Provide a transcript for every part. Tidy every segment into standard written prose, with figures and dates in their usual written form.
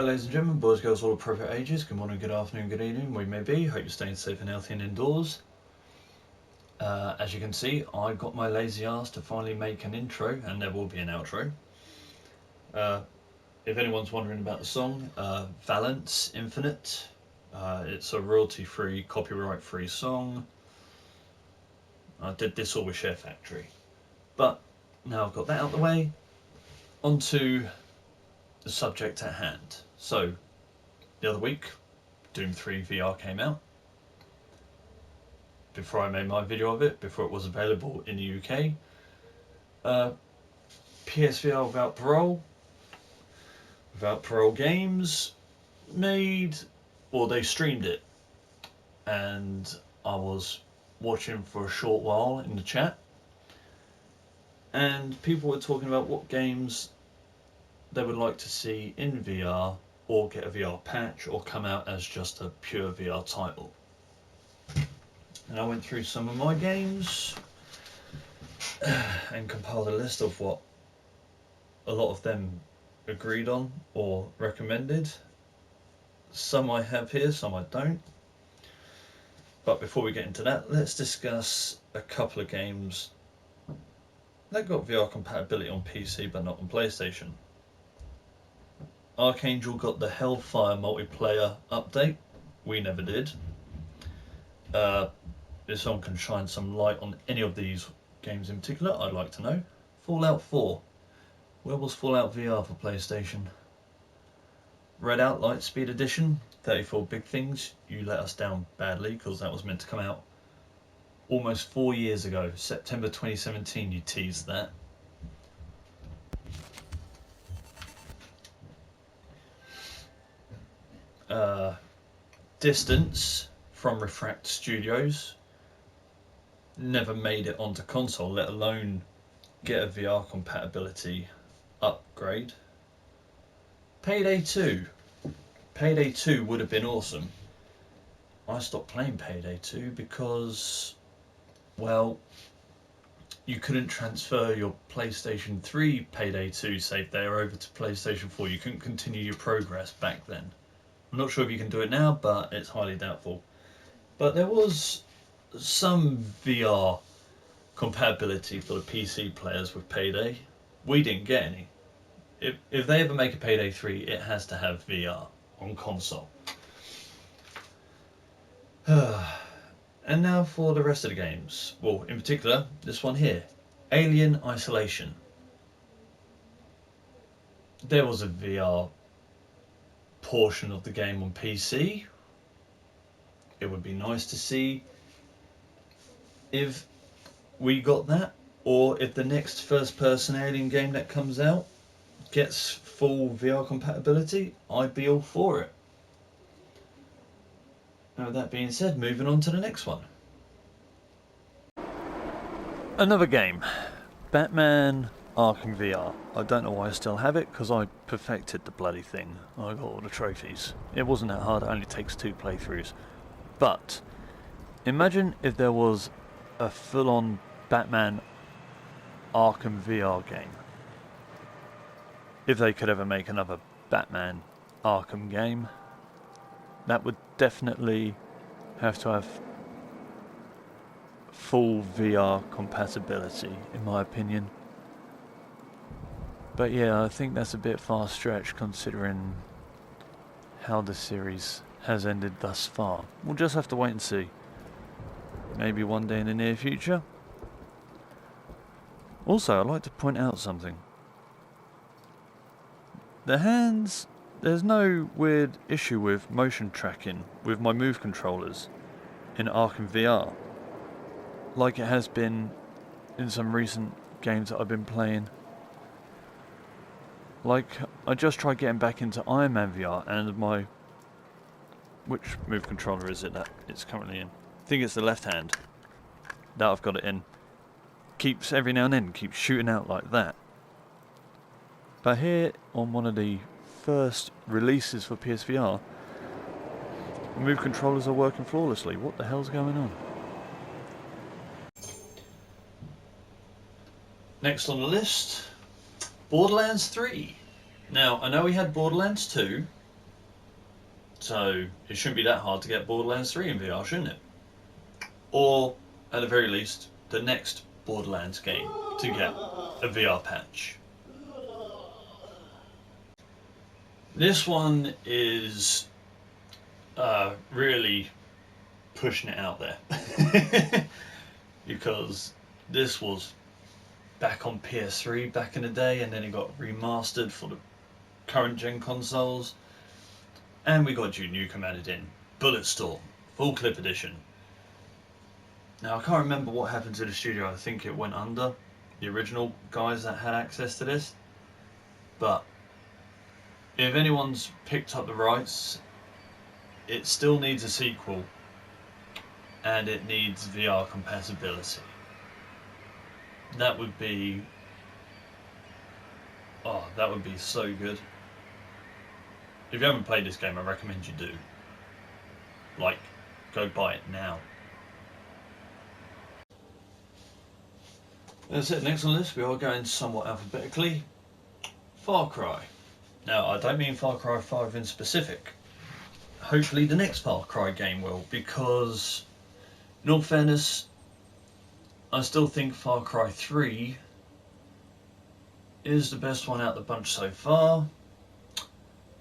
Hi ladies and gentlemen, boys, girls, all appropriate ages, good morning, good afternoon, good evening, where you may be. Hope you're staying safe and healthy and indoors. As you can see, I got my lazy ass to finally make an intro, and there will be an outro. If anyone's wondering about the song, Valence Infinite, it's a royalty-free, copyright-free song. I did this all with Share Factory. But now I've got that out of the way, onto the subject at hand. So, the other week, Doom 3 VR came out. Before I made my video of it, before it was available in the UK. PSVR Without Parole Games made, or they streamed it, and I was watching for a short while in the chat, and people were talking about what games they would like to see in VR, or get a VR patch, or come out as just a pure VR title. And I went through some of my games and compiled a list of what a lot of them agreed on or recommended. Some I have here, some I don't. But before we get into that, let's discuss a couple of games that got VR compatibility on PC but not on PlayStation. Archangel got the Hellfire multiplayer update. We never did. If someone can shine some light on any of these games in particular, I'd like to know. Fallout 4. Where was Fallout VR for PlayStation? Red Out Lightspeed Edition, 34 Big Things. You let us down badly, because that was meant to come out almost 4 years ago. September 2017 you teased that. Distance from Refract Studios. Never made it onto console, let alone get a VR compatibility upgrade. Payday 2. Payday 2 would have been awesome. I stopped playing Payday 2 because, well, you couldn't transfer your PlayStation 3 Payday 2 save there over to PlayStation 4. You couldn't continue your progress back then. I'm not sure if you can do it now, but it's highly doubtful. But there was some VR compatibility for the PC players with Payday. We didn't get any. If they ever make a Payday 3, it has to have VR on console. And now for the rest of the games. Well, in particular, this one here, Alien Isolation. There was a VR portion of the game on PC. It would be nice to see if we got that, or if the next first-person Alien game that comes out gets full VR compatibility, I'd be all for it. Now, with that being said, moving on to the next one. Another game, Batman Arkham VR. I don't know why I still have it, because I perfected the bloody thing. I got all the trophies. It wasn't that hard, it only takes 2 playthroughs. But imagine if there was a full-on Batman Arkham VR game. If they could ever make another Batman Arkham game, that would definitely have to have full VR compatibility, in my opinion. But yeah, I think that's a bit far-stretched considering how the series has ended thus far. We'll just have to wait and see. Maybe one day in the near future. Also, I'd like to point out something. The hands, there's no weird issue with motion tracking with my Move controllers in Arkham VR, like it has been in some recent games that I've been playing. Like, I just tried getting back into Iron Man VR, and my... which Move controller is it that it's currently in? I think it's the left hand that I've got it in. Keeps every now and then keeps shooting out like that. But here on one of the first releases for PSVR, Move controllers are working flawlessly. What the hell's going on? Next on the list, Borderlands 3. Now, I know we had Borderlands 2, So it shouldn't be that hard to get Borderlands 3 in VR, shouldn't it? Or, at the very least, the next Borderlands game to get a VR patch. This one is really pushing it out there. Because this was back on PS3 back in the day, and then it got remastered for the current gen consoles, and we got Duke Nukem added in, Bulletstorm, full clip edition. Now I can't remember what happened to the studio. I think it went under, the original guys that had access to this, but if anyone's picked up the rights, it still needs a sequel, and it needs VR compatibility. That would be, oh, that would be so good. If you haven't played this game, I recommend you do. Like, go buy it now. That's it. Next on the list, we are going somewhat alphabetically. Far Cry. Now, I don't mean Far Cry 5 in specific. Hopefully the next Far Cry game will, because in all fairness, I still think Far Cry 3 is the best one out the bunch so far.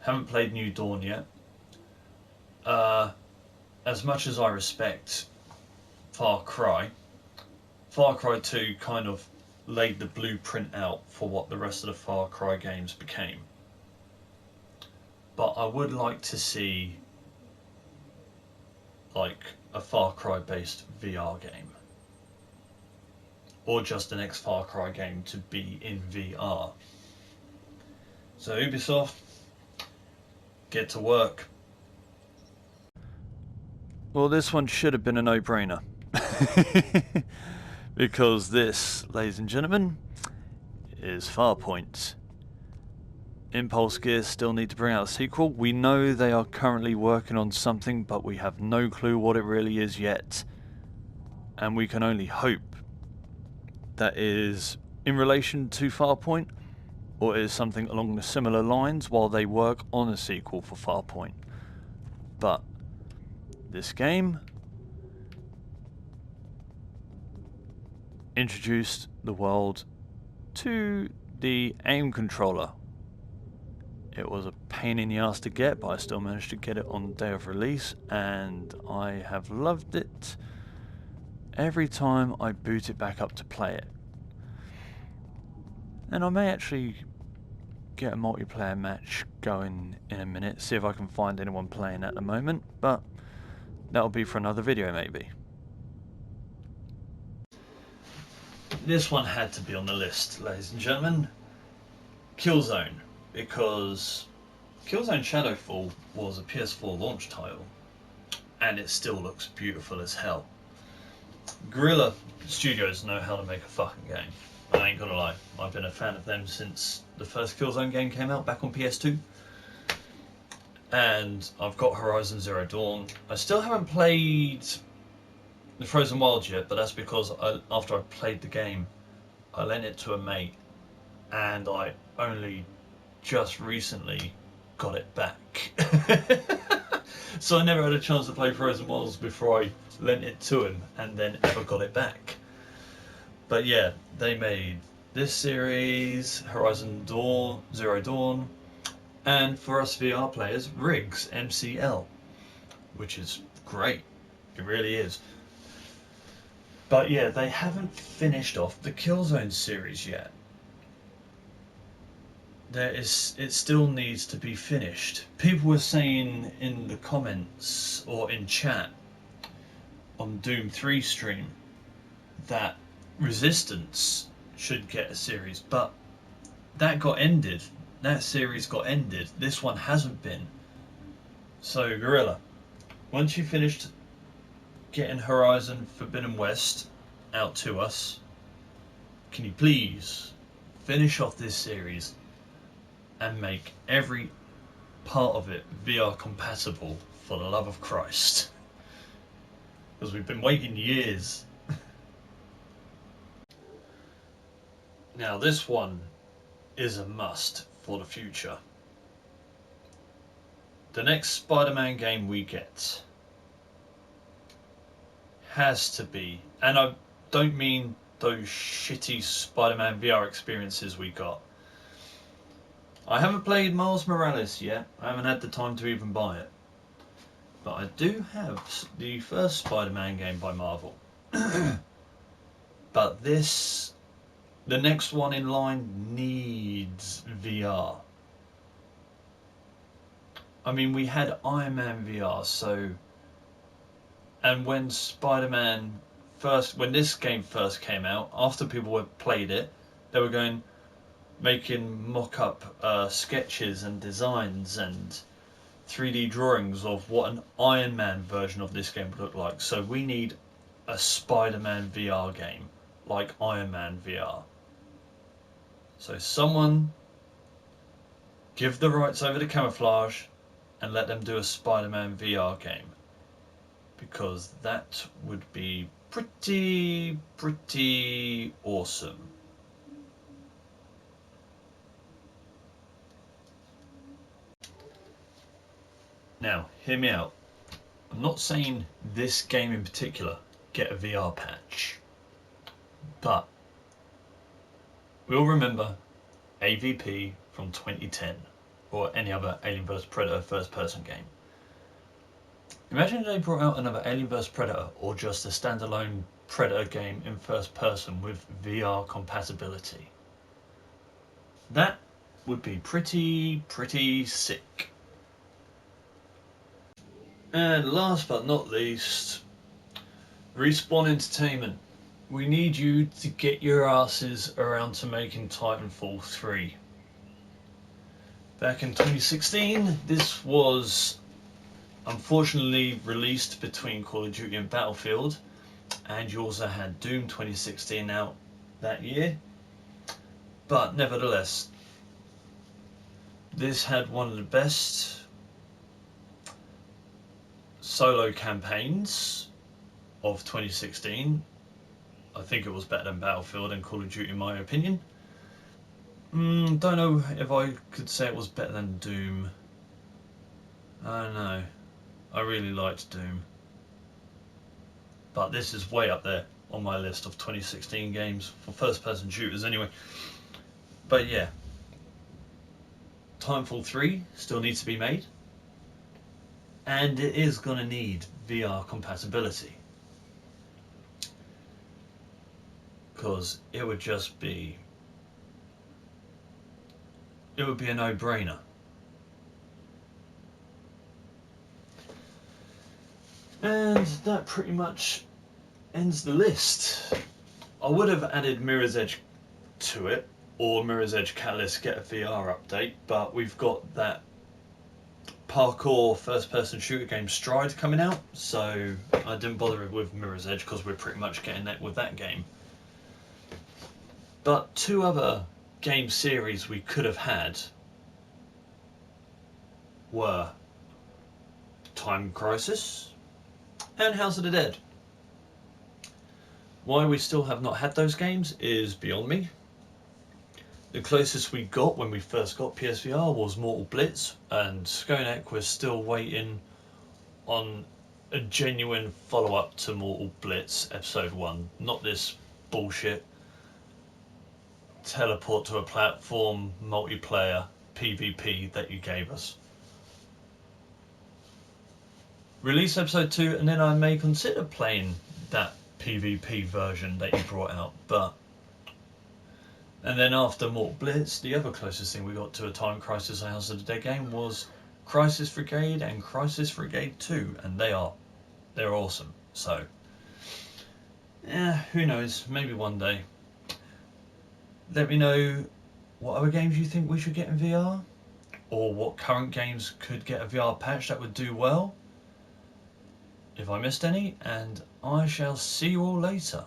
Haven't played New Dawn yet. As much as I respect Far Cry 2 kind of laid the blueprint out for what the rest of the Far Cry games became. But I would like to see like a Far Cry based VR game. Or just the next Far Cry game to be in VR. So Ubisoft, get to work. Well, this one should have been a no-brainer. Because this, ladies and gentlemen, is Farpoint. Impulse Gear still need to bring out a sequel. We know they are currently working on something, but we have no clue what it really is yet. And we can only hope that is in relation to Farpoint, or is something along the similar lines while they work on a sequel for Farpoint. But this game introduced the world to the aim controller. It was a pain in the ass to get, but I still managed to get it on the day of release, and I have loved it every time I boot it back up to play it. And I may actually get a multiplayer match going in a minute, see if I can find anyone playing at the moment, but that'll be for another video maybe. This one had to be on the list, ladies and gentlemen. Killzone, because Killzone Shadowfall was a PS4 launch title, and it still looks beautiful as hell. Guerrilla Studios know how to make a fucking game. I ain't gonna lie, I've been a fan of them since the first Killzone game came out back on PS2. And I've got Horizon Zero Dawn. I still haven't played the Frozen Wilds yet, but that's because after I played the game, I lent it to a mate, and I only just recently got it back. So I never had a chance to play Frozen Wilds before I lent it to him and then ever got it back. But yeah, they made this series, Horizon Zero Dawn, and for us VR players, Riggs MCL, which is great. It really is. But yeah, they haven't finished off the Killzone series yet. It still needs to be finished. People were saying in the comments or in chat on Doom 3 stream that Resistance should get a series, but that got ended. That series got ended. This one hasn't been. So Guerrilla, once you finished getting Horizon Forbidden West out to us, can you please finish off this series and make every part of it VR compatible, for the love of Christ? Because we've been waiting years. Now this one is a must for the future. the next Spider-Man game we get has to be, and I don't mean those shitty Spider-Man VR experiences we got. I haven't played Miles Morales yet. I haven't had the time to even buy it. But I do have the first Spider-Man game by Marvel. But the next one in line needs VR. I mean, we had Iron Man VR, so... And when when this game first came out, after people had played it, they were making mock-up sketches and designs and 3D drawings of what an Iron Man version of this game would look like. So we need a Spider-Man VR game, like Iron Man VR. So someone give the rights over to Camouflage and let them do a Spider-Man VR game. Because that would be pretty awesome. Now, hear me out. I'm not saying this game in particular get a VR patch, but we all remember AVP from 2010 or any other Alien vs Predator first person game. Imagine if they brought out another Alien vs Predator or just a standalone Predator game in first person with VR compatibility. That would be pretty sick. And last but not least, Respawn Entertainment. We need you to get your asses around to making Titanfall 3. Back in 2016, this was unfortunately released between Call of Duty and Battlefield, and you also had Doom 2016 out that year. But nevertheless, this had one of the best solo campaigns of 2016. I think it was better than Battlefield and Call of Duty in my opinion. Don't know if I could say it was better than Doom. I don't know. I really liked Doom. But this is way up there on my list of 2016 games for first person shooters anyway. But yeah, Titanfall 3 still needs to be made. And it is going to need VR compatibility. Because it would be a no-brainer. And that pretty much ends the list. I would have added Mirror's Edge to it, or Mirror's Edge Catalyst get a VR update, but we've got that parkour first-person shooter game Stride coming out, so I didn't bother with Mirror's Edge because we're pretty much getting that with that game. But two other game series we could have had were Time Crisis and House of the Dead. Why we still have not had those games is beyond me. The closest we got when we first got PSVR was Mortal Blitz, and Skonek was still waiting on a genuine follow-up to Mortal Blitz Episode 1, not this bullshit teleport to a platform multiplayer PvP that you gave us. Release Episode 2 and then I may consider playing that PvP version that you brought out, and then after Mortal Blitz, the other closest thing we got to a Time Crisis or House of the Dead game was Crisis Brigade and Crisis Brigade 2, and they're awesome. So, yeah, who knows, maybe one day. Let me know what other games you think we should get in VR, or what current games could get a VR patch that would do well, if I missed any, and I shall see you all later.